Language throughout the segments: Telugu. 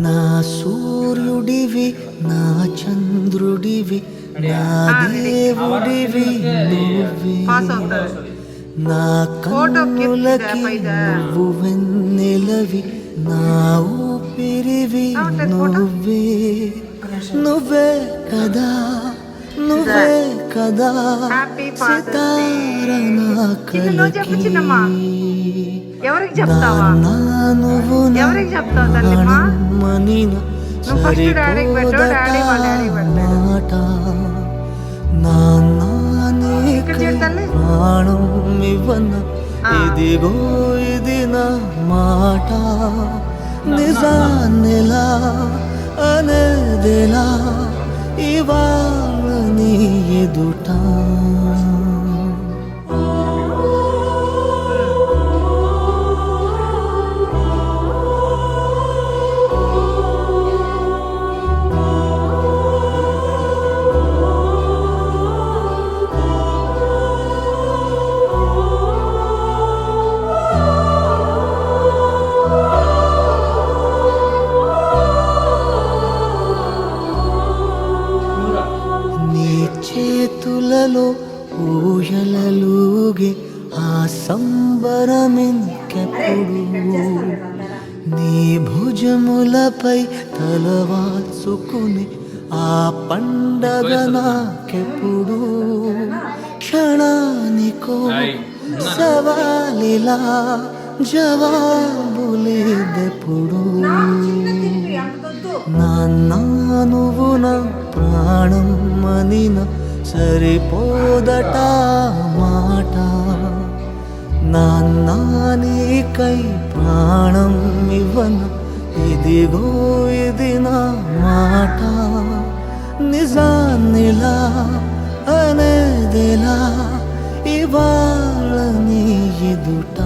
నా సూర్యుడివి నా చంద్రుడివి నా దేవుడివి నువ్వే నా కన్నులకి నువ్వు వెన్నెలవి నా ఊపిరివి నువ్వే నువ్వే కదా నువ్వే కదా సితార నా కలకి నువ్వు మనిన సరిపోదట మాట నాన్నకి ప్రాణం ఇవ్వన ఇదిగో ఇది నా మాట నిజాన్నిలా అనేదిలా ఇవాళ నీ ఎదుట చేతులలో ఊయలలుగే ఆ సంబరమింకెప్పుడు నీ భుజములపై తలవాల్చుకుని ఆ పండగ నాకెప్పుడు క్షణానికో సవాలిలా జవాబులేదెప్పుడు నాన్న నువ్వు నా ప్రాణం మనిన సరిపోదట మాట నాన్న నీకై ప్రాణం ఇవ్వన ఇదిగో ఇది నా మాట నిజాన్నిలా అనేదిలా ఇవాళ నీ ఎదుట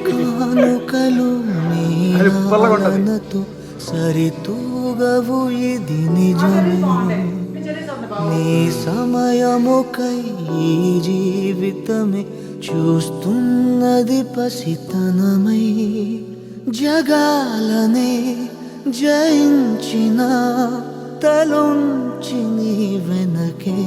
కానుకలు నీతో సరితూగవు ఇది నిజమే నీ సమయముకై ఈ జీవితమే చూస్తున్నది పసితనమై జగాలనే జయించిన తలొంచి నీ వెనకే